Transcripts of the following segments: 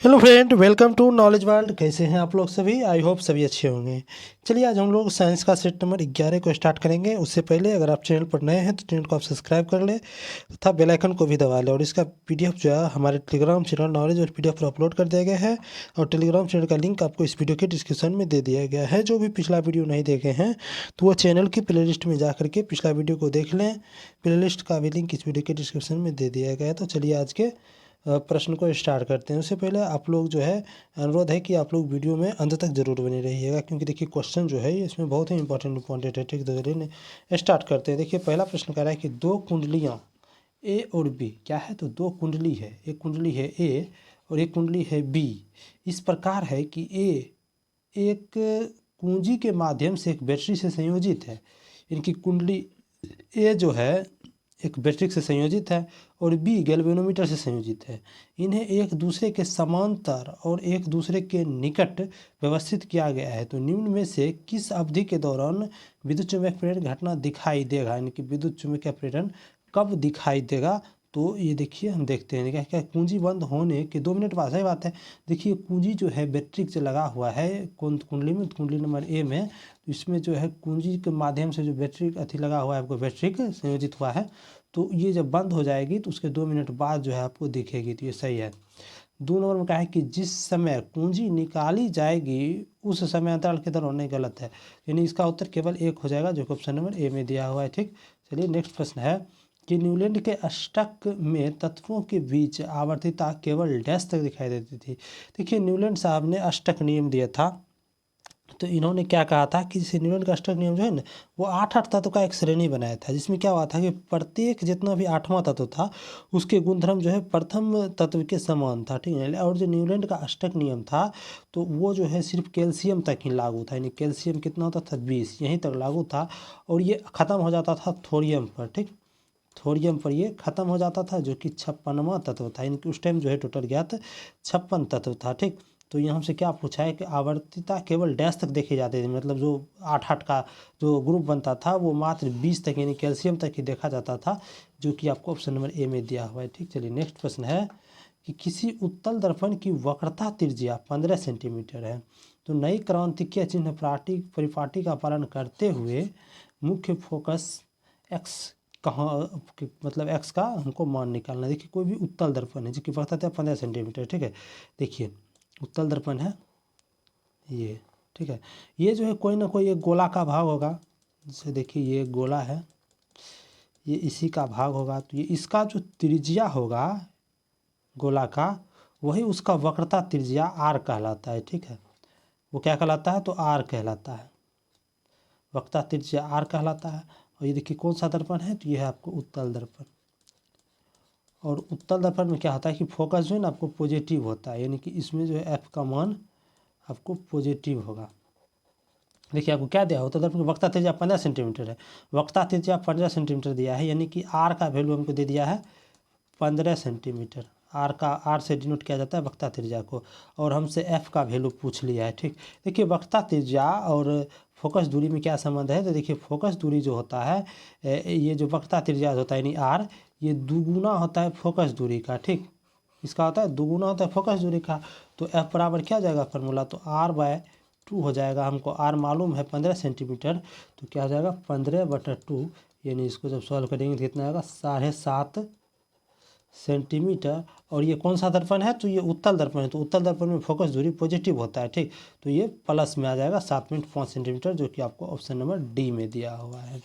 Hello friend, welcome to knowledge world. कैसे हैं आप लोग सभी? आई होप सभी अच्छे होंगे। चलिए आज हम लोग साइंस का सेट नंबर 11 को स्टार्ट करेंगे। उससे पहले अगर आप चैनल पर नए हैं तो चैनल को आप सब्सक्राइब कर लें तथा बेल आइकन को भी दबा लें। और इसका पीडीएफ जो है हमारे टेलीग्राम चैनल नॉलेज और पीडीएफ पर अपलोड कर दिया गया है। और टेलीग्राम चैनल का लिंक आपको इस वीडियो के डिस्क्रिप्शन में दे दिया गया है। जो भी पिछला वीडियो नहीं देखे हैं तो वो चैनल की प्ले लिस्ट में जा करके पिछला वीडियो को देख लें। प्ले लिस्ट का भी लिंक इस वीडियो के डिस्क्रिप्शन में दे दिया गया है। तो चलिए आज के प्रश्न को स्टार्ट करते हैं। उससे पहले आप लोग जो है अनुरोध है कि आप लोग वीडियो में अंत तक जरूर बने रहिएगा, क्योंकि देखिए क्वेश्चन जो है इसमें बहुत ही इंपॉर्टेंट है। ठीक, तो चलिए स्टार्ट करते हैं। देखिए पहला प्रश्न कह रहा है कि दो कुंडलियाँ ए और बी क्या है। तो दो कुंडली है, एक कुंडली है ए और एक कुंडली है बी। इस प्रकार है कि ए एक कुंजी के माध्यम से एक बैटरी से संयोजित है। इनकी कुंडली ए जो है एक बैटरी से संयोजित है और बी गैल्वेनोमीटर से संयोजित है। इन्हें एक दूसरे के समांतर और एक दूसरे के निकट व्यवस्थित किया गया है। तो निम्न में से किस अवधि के दौरान विद्युत चुम्बकीय प्रेरण घटना दिखाई देगा, यानी कि विद्युत चुम्बकीय प्रेरण कब दिखाई देगा। तो ये देखिए हम देखते हैं क्या क्या कुंजी बंद होने के 2 मिनट बाद। सही बात है। देखिए कुंजी जो है बैटरी से लगा हुआ है कौन कुंडली में, कुंडली नंबर ए में। तो इसमें जो है कुंजी के माध्यम से जो बैटरी अथी लगा हुआ है आपको बैटरी संयोजित हुआ है। तो ये जब बंद हो जाएगी तो उसके 2 मिनट बाद जो है आपको दिखेगी। तो ये सही है। 2 नंबर में कहा है कि जिस समय कुंजी निकाली जाएगी उस समय अंतराल के दौरान। नहीं, गलत है। यानी इसका उत्तर केवल एक हो जाएगा जो कि ऑप्शन नंबर ए में दिया हुआ है। ठीक, चलिए नेक्स्ट प्रश्न है कि न्यूलैंड के अष्टक में तत्वों के बीच आवर्तिता केवल डैश तक दिखाई देती थी। देखिए न्यूलैंड साहब ने अष्टक नियम दिया था। तो इन्होंने क्या कहा था कि जैसे न्यूटन का अष्टक नियम जो है ना, वो 8 तत्व का एक श्रेणी बनाया था, जिसमें क्या हुआ था कि प्रत्येक जितना भी 8वां तत्व था उसके गुणधर्म जो है प्रथम तत्व के समान था। ठीक है। और जो न्यूलैंड का अष्टक नियम था तो वो जो है सिर्फ कैल्शियम तक ही लागू था। यानी कैल्शियम कितना होता था 20, यहीं तक लागू था। और ये ख़त्म हो जाता था थोरियम पर। ठीक, थोरियम पर ये ख़त्म हो जाता था जो कि 56वां तत्व था। इनके उस टाइम जो है टोटल ज्ञात 56 तत्व था। ठीक, तो यहाँ हमसे क्या पूछा है कि आवर्तिता केवल डैश तक देखी जाती थी, मतलब जो 8 का जो ग्रुप बनता था वो मात्र 20 तक यानी कैल्शियम तक ही देखा जाता था, जो कि आपको ऑप्शन नंबर ए में दिया हुआ है। ठीक, चलिए नेक्स्ट प्रश्न है कि किसी उत्तल दर्पण की वक्रता त्रिज्या 15 सेंटीमीटर है। तो नई क्रांतिकीय चिन्ह परिपाटी का पालन करते हुए मुख्य फोकस एक्स कहाँ, मतलब एक्स का हमको मान निकालना है। देखिए कोई भी उत्तल दर्पण है जिसकी वक्रता 15 सेंटीमीटर। ठीक है, देखिए उत्तल दर्पण है ये। ठीक है, ये जो है कोई ना कोई एक गोला का भाग होगा। जैसे देखिए ये एक गोला है, ये इसी का भाग होगा। तो ये इसका जो त्रिज्या होगा गोला का, वही उसका वक्रता त्रिज्या आर कहलाता है। ठीक है, वो क्या कहलाता है तो आर कहलाता है, वक्रता त्रिज्या आर कहलाता है। और ये देखिए कौन सा दर्पण है तो ये है आपको उत्तल दर्पण। और उत्तल दर्पण में क्या होता है कि फोकस जो है ना आपको पॉजिटिव होता है, यानी कि इसमें जो है एफ का मान आपको पॉजिटिव होगा। देखिए आपको क्या दिया होता है, दर्पण की वक्रता त्रिज्या 15 सेंटीमीटर है, वक्रता त्रिज्या 15 सेंटीमीटर दिया है, यानी कि आर का वैल्यू हमको दे दिया है 15 सेंटीमीटर। आर से डिनोट किया जाता है वक्रता त्रिज्या को, और हमसे एफ का वैल्यू पूछ लिया है। ठीक, देखिए वक्रता त्रिज्या और फोकस दूरी में क्या संबंध है। तो देखिए फोकस दूरी जो होता है, ये जो वक्रता त्रिज्या होता है यानी आर, ये दुगुना होता है फोकस दूरी का। ठीक, इसका होता है दुगुना होता है फोकस दूरी का। तो एफ बराबर क्या जाएगा फार्मूला, तो r/2 हो जाएगा। हमको r मालूम है 15 सेंटीमीटर, तो क्या हो जाएगा 15/2, यानी इसको जब सॉल्व करेंगे तो कितना आएगा 7.5 सेंटीमीटर। और ये कौन सा दर्पण है तो ये उत्तल दर्पण है। तो उत्तल दर्पण में फोकस दूरी पॉजिटिव होता है। ठीक, तो ये प्लस में आ जाएगा 7.5 सेंटीमीटर, जो कि आपको ऑप्शन नंबर डी में दिया हुआ है।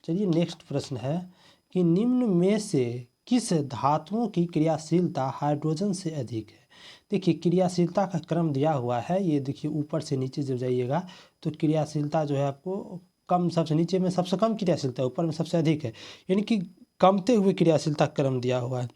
चलिए नेक्स्ट प्रश्न है कि निम्न में से किस धातुओं की क्रियाशीलता हाइड्रोजन से अधिक है। देखिए क्रियाशीलता का क्रम दिया हुआ है, ये देखिए ऊपर से नीचे जब जाइएगा तो क्रियाशीलता जो है आपको कम, सबसे नीचे में सबसे कम क्रियाशीलता, ऊपर में सबसे अधिक है, यानी कि कमते हुए क्रियाशीलता क्रम दिया हुआ है।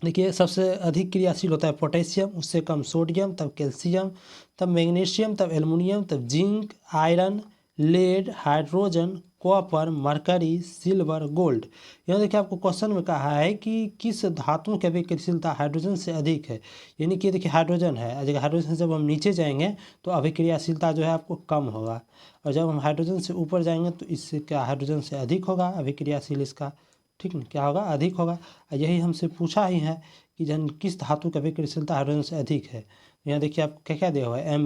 देखिए सबसे अधिक क्रियाशील होता है पोटेशियम, उससे कम सोडियम, तब कैल्शियम, तब मैग्नीशियम, तब एल्युमिनियम, तब zinc, iron, lead, hydrogen, copper, mercury, silver, gold. यहाँ देखिए आपको क्वेश्चन में कहा है कि किस धातु की अभिक्रियाशीलता हाइड्रोजन से अधिक है, यानी कि देखिए हाइड्रोजन है, अगर हाइड्रोजन से जब हम नीचे जाएंगे तो अभिक्रियाशीलता जो है आपको कम होगा, और जब हम हाइड्रोजन से ऊपर जाएंगे तो इससे क्या हाइड्रोजन से अधिक होगा अभिक्रियाशील इसका। ठीक ना, क्या होगा अधिक होगा। यही हमसे पूछा ही है कि जन किस धातु की अभिक्रियाशीलता हाइड्रोजन से अधिक है। यहाँ देखिए आपको क्या क्या दिया हुआ है,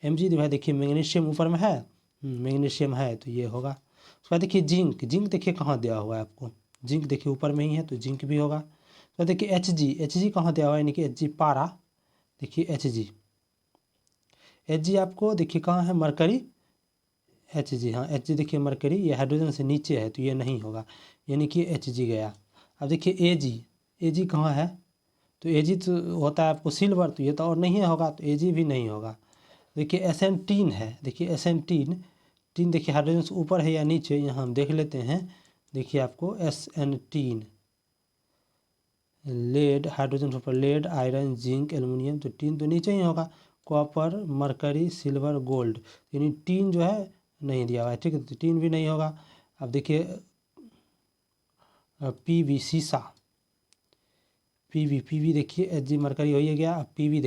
Mg जो है देखिए मैग्नीशियम ऊपर में है, मैग्नीशियम है तो ये होगा। उसके बाद देखिए जिंक देखिए कहाँ दिया हुआ है आपको, जिंक देखिए ऊपर में ही है तो जिंक भी होगा। तो देखिए Hg कहाँ दिया हुआ है, यानी कि Hg पारा, देखिए Hg आपको देखिए कहाँ है, मरकरी, Hg, हाँ Hg देखिए मरकरी, ये हाइड्रोजन से नीचे है तो ये नहीं होगा, यानी कि Hg गया। अब देखिए Ag कहाँ है, तो Ag तो होता है आपको सिल्वर, तो ये तो और नहीं होगा, तो Ag भी नहीं होगा। देखिए एसेंटीन है, देखिए एसेंटीन देखिए हाइड्रोजन से ऊपर है या नीचे, यहाँ हम देख लेते हैं। देखिए आपको एसेंटीन, लेड हाइड्रोजन ऊपर, लेड, आयरन, जिंक, एल्युमिनियम, तो टीन तो नीचे ही होगा। कॉपर, मरकरी, सिल्वर, गोल्ड, यानी टीन जो है नहीं दिया हुआ है, ठीक है, तो टीन भी नहीं होगा। अब देखिए पीवी सीसा, पीवी देखिए Hg मरकरी हो ही गया। अब पीवी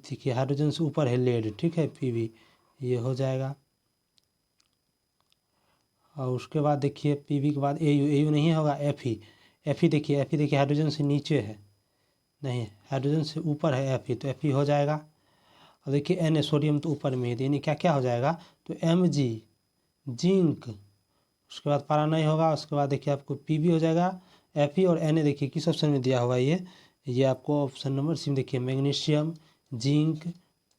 देखिए हाइड्रोजन से ऊपर है लेड, ठीक है, पीवी ये हो जाएगा। और उसके बाद देखिए पीवी के बाद एयू नहीं होगा, एफी देखिए हाइड्रोजन से नीचे है, नहीं हाइड्रोजन से ऊपर है एफी, तो एफी हो जाएगा। और देखिए Na सोडियम तो ऊपर में है, यानी क्या क्या हो जाएगा, तो Mg जिंक, उसके बाद पारा नहीं होगा। उसके बाद देखिए आपको पीवी हो जाएगा, एफी और Na देखिए किस ऑप्शन में दिया हुआ है, ये आपको ऑप्शन नंबर सी में देखिए मैग्नीशियम, जिंक,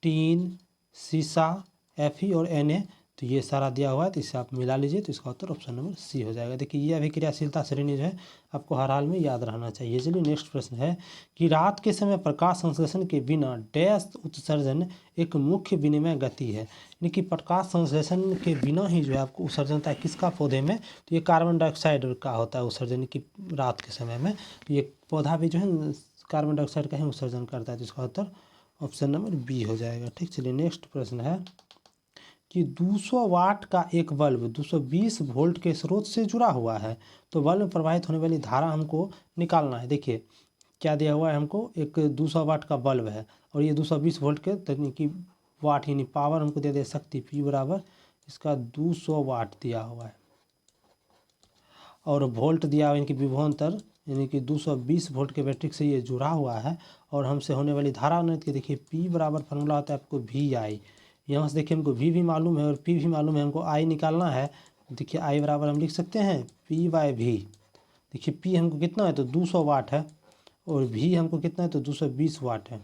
टीन, सीसा, एफी और Na, तो ये सारा दिया हुआ है, तो इसे आप मिला लीजिए तो इसका उत्तर ऑप्शन नंबर सी हो जाएगा। देखिए ये अभिक्रियाशीलता श्रेणी जो है आपको हर हाल में याद रहना चाहिए। चलिए नेक्स्ट प्रश्न है कि रात के समय प्रकाश संश्लेषण के बिना डैश उत्सर्जन एक मुख्य विनिमय गति है, यानी कि प्रकाश संश्लेषण के बिना ही जो है आपको उत्सर्जन होता है किसका, पौधे में, तो ये कार्बन डाइऑक्साइड का होता है उत्सर्जन की रात के समय में, तो ये पौधा भी जो है कार्बन डाइऑक्साइड का ही उत्सर्जन करता है, तो इसका उत्तर ऑप्शन नंबर बी हो जाएगा। ठीक, चलिए नेक्स्ट प्रश्न है कि 200 वाट का एक बल्ब 220 वोल्ट के स्रोत से जुड़ा हुआ है, तो बल्ब में प्रवाहित होने वाली धारा हमको निकालना है। देखिए क्या दिया हुआ है हमको, एक 200 वाट का बल्ब है और ये 220 वोल्ट के तकनीकी वाट यानी पावर हमको दे शक्ति P बराबर इसका 200 वाट दिया हुआ है, और वोल्ट दिया हुआ है, इनकी विभवांतर यानी कि 220 वोल्ट के बैटरी से ये जुड़ा हुआ है, और हमसे होने वाली धारा अनंत की देखिए P बराबर फार्मूला होता है आपको VI। यहाँ से देखिए हमको V भी मालूम है और P भी मालूम है, हमको I निकालना है। देखिए I बराबर हम लिख सकते हैं P/V। देखिए P हमको कितना है, तो 200 वाट है, और V हमको कितना है, तो 220 वाट है। ये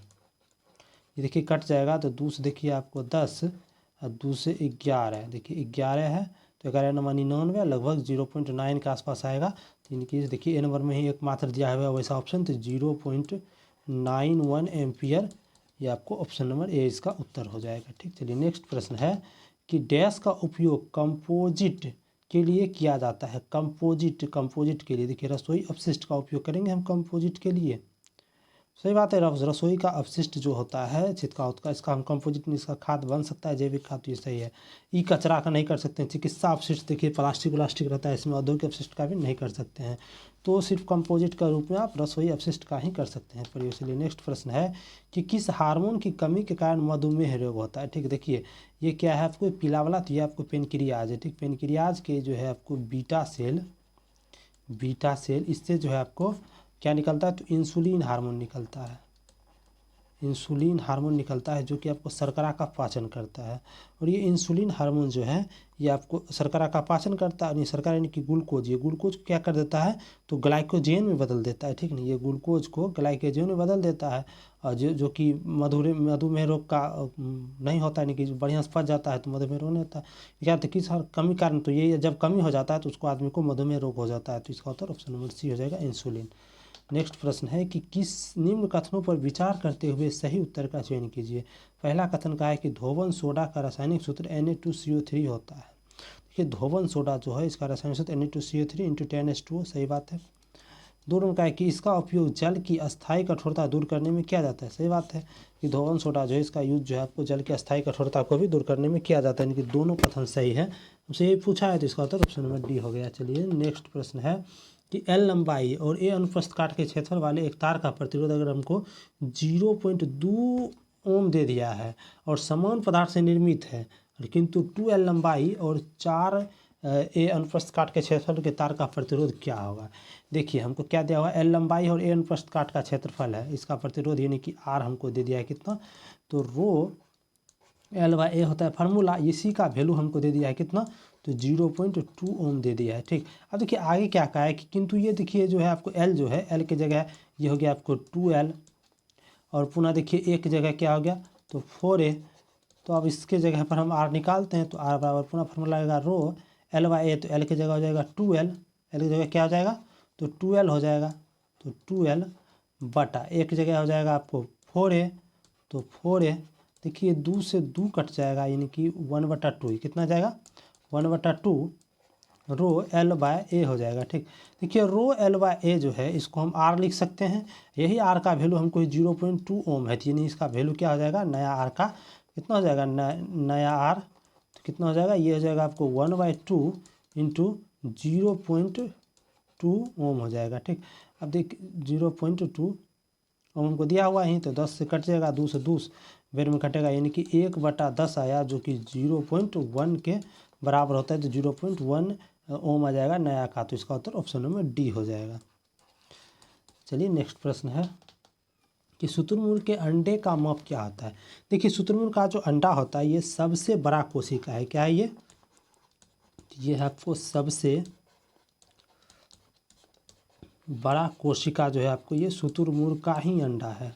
देखिए कट जाएगा, तो 2 से देखिए आपको 10 और 2 से 11 है, देखिए 11 है, तो 11 नंबर 99 लगभग 0.9 के आसपास आएगा। तो इनकी देखिए ए नंबर में ही एकमात्र दिया हुआ है वैसा ऑप्शन, तो 0.91 एम्पियर, ये आपको ऑप्शन नंबर ए इसका उत्तर हो जाएगा। ठीक, चलिए नेक्स्ट प्रश्न है कि डैश का उपयोग कंपोजिट के लिए किया जाता है, कंपोजिट के लिए, देखिए रसोई अपशिष्ट का उपयोग करेंगे हम कंपोजिट के लिए। सही बात है, रसोई का अपशिष्ट जो होता है चितकाउत का, इसका हम कंपोजिट में इसका खाद बन सकता है, जैविक खाद, तो ये सही है। ई कचरा का नहीं कर सकते हैं, चिकित्सा अपशिष्ट देखिए प्लास्टिक रहता है इसमें, औद्योगिक अपशिष्ट का भी नहीं कर सकते हैं, तो सिर्फ कंपोजिट का रूप में आप रसोई अपशिष्ट का ही कर सकते हैं प्रयोग। इसलिए नेक्स्ट प्रश्न है कि किस हार्मोन की कमी के कारण मधुमेह रोग होता है। ठीक, देखिए ये क्या है आपको पीला वाला, तो ये आपको पेनक्रियाज है। ठीक, पेनक्रियाज के जो है आपको बीटा सेल इससे जो है आपको क्या निकलता है, तो इंसुलिन हार्मोन निकलता है, इंसुलिन हार्मोन निकलता है जो कि आपको शर्करा का पाचन करता है। और ये इंसुलिन हार्मोन जो है ये आपको शर्करा का पाचन करता है, और ये शर्करा यानी कि ग्लूकोज, ये ग्लूकोज को क्या कर देता है, तो ग्लाइकोजेन में बदल देता है। ठीक नहीं, ये ग्लूकोज को ग्लाइकोजेन में बदल देता है, और जो कि मधुमेह रोग का नहीं होता है, यानी कि बढ़िया से पच जाता है तो मधुमेह रोग नहीं होता है। क्या तो किस कमी कारण, तो ये जब कमी हो जाता है तो उसको आदमी को मधुमेह रोग हो जाता है, तो इसका उत्तर ऑप्शन नंबर सी हो जाएगा, इंसुलिन। नेक्स्ट प्रश्न है कि किस निम्न कथनों पर विचार करते हुए सही उत्तर का चयन कीजिए। पहला कथन का है कि धोवन सोडा का रासायनिक सूत्र Na2CO3 होता है। देखिए धोवन सोडा जो है इसका रासायनिक सूत्र Na2CO3 × 10H2O, सही बात है। दो नंबर का है कि इसका उपयोग जल की अस्थायी कठोरता दूर करने में किया जाता है, सही बात है कि धोवन सोडा जो है इसका यूज जो है आपको जल की अस्थायी कठोरता को भी दूर करने में किया जाता है, यानी कि दोनों कथन सही है। हमसे ये पूछा है तो इसका उत्तर ऑप्शन नंबर डी हो गया। चलिए नेक्स्ट प्रश्न है कि L लंबाई और A अनुप्रस्थ काट के क्षेत्रफल वाले एक तार का प्रतिरोध अगर हमको 0.2 ओम दे दिया है और समान पदार्थ से निर्मित है, किंतु 2L लंबाई और 4 ए अनुप्रस्थ काट के क्षेत्रफल के तार का प्रतिरोध क्या होगा। देखिए हमको क्या दिया हुआ है, एल लंबाई और ए अनुप्रस्थ काट का क्षेत्रफल है, इसका प्रतिरोध यानी कि आर हमको दे दिया है कितना, तो रो एल बाई ए होता है फार्मूला, इसी का वैल्यू हमको दे दिया है कितना, तो 0.2 ओम दे दिया है। ठीक, अब देखिए आगे क्या कहा है कि किंतु ये देखिए जो है आपको एल जो है, एल की जगह ये हो गया आपको 2L, और पुनः देखिए एक जगह क्या हो गया, तो 4A। तो अब इसके जगह पर हम आर निकालते हैं, तो आर बराबर पुनः फार्मूला लगेगा रो एल बाई ए, तो एल की जगह हो जाएगा 2L, एल की जगह क्या हो जाएगा, तो 2L हो जाएगा, तो 2L बटा एक जगह हो जाएगा आपको 4A, तो 4A देखिए 2 से 2 कट जाएगा, यानी कि 1/2 कितना जाएगा, 1/2 रो एल बाय ए हो जाएगा। ठीक, देखिए रो एल बाय ए जो है इसको हम आर लिख सकते हैं, यही आर का वैल्यू हमको 0.2 ओम है, यानी इसका वैल्यू क्या हो जाएगा, नया आर का कितना हो जाएगा, नया आर तो कितना हो जाएगा, ये हो जाएगा आपको 1/2 इंटू 0.2 ओम हो जाएगा। ठीक, अब देख 0.2 ओम हमको दिया हुआ ही, तो 10 से कट जाएगा, 2 से 2 वेर में कटेगा, यानी कि 1/10 आया, जो कि 0.1 के बराबर होता है, तो 0.1 ओम आ जाएगा नया का, तो इसका उत्तर ऑप्शन नंबर डी हो जाएगा। चलिए नेक्स्ट प्रश्न है कि शुतुरमुर्ग के अंडे का माप क्या होता है। देखिए शुतुरमुर्ग का जो अंडा होता है ये सबसे बड़ा कोशिका है, क्या है ये है आपको सबसे बड़ा कोशिका जो है आपको ये शुतुरमुर्ग का ही अंडा है।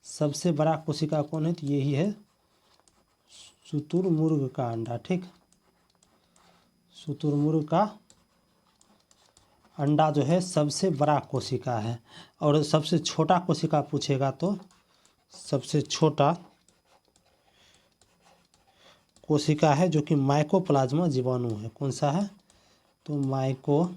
सबसे बड़ा कोशिका कौन है, तो यही है शुतुरमुर्ग का अंडा। ठीक, शुतुरमुर्ग का अंडा जो है सबसे बड़ा कोशिका है, और सबसे छोटा कोशिका पूछेगा तो सबसे छोटा कोशिका है जो कि माइकोप्लाज्मा जीवाणु है। कौन सा है, तो माइकोप्लाज्मा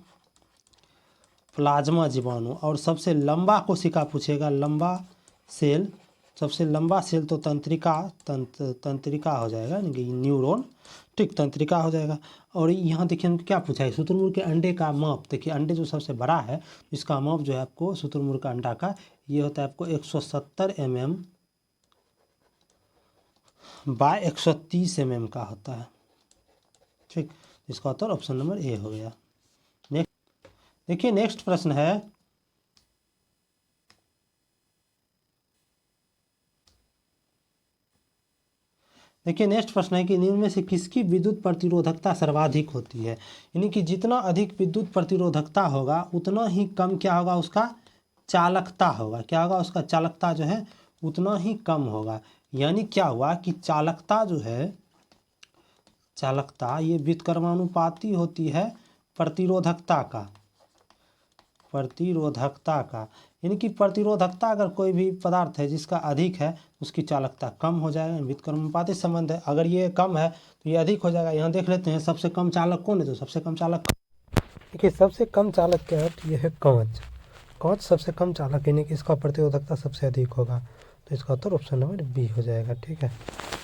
जीवाणु। और सबसे लंबा कोशिका पूछेगा, लंबा सेल, सबसे लंबा सेल तो तंत्रिका हो जाएगा, यानी कि न्यूरॉन। ठीक, तंत्रिका हो जाएगा। और यहाँ देखिए हमको क्या पूछा है, शुतुरमुर्ग के अंडे का माप। देखिए अंडे जो सबसे बड़ा है इसका माप जो है आपको शुतुरमुर्ग का अंडा का ये होता है आपको 170 mm बाय 130 mm का होता है। ठीक, इसका उत्तर ऑप्शन नंबर ए हो गया। नेक्स्ट देखिए नेक्स्ट प्रश्न है, देखिए नेक्स्ट प्रश्न है कि निम्न में से किसकी विद्युत प्रतिरोधकता सर्वाधिक होती है। यानी कि जितना अधिक विद्युत प्रतिरोधकता होगा उतना ही कम क्या होगा, उसका चालकता होगा। क्या होगा, उसका चालकता जो है उतना ही कम होगा। यानी क्या हुआ कि चालकता जो है, चालकता ये व्युत्क्रमानुपाती होती है प्रतिरोधकता का, यानी कि प्रतिरोधकता अगर कोई भी पदार्थ है जिसका अधिक है उसकी चालकता कम हो जाएगा, व्युत्क्रमानुपाती संबंध है। अगर ये कम है तो ये अधिक हो जाएगा। यहाँ देख लेते हैं सबसे कम चालक कौन है, तो सबसे कम चालक देखिए सबसे कम चालक क्या है, तो ये है कांच। कांच सबसे कम चालक, यानी कि इसका प्रतिरोधकता सबसे अधिक होगा, तो इसका उत्तर ऑप्शन नंबर बी हो जाएगा। ठीक है।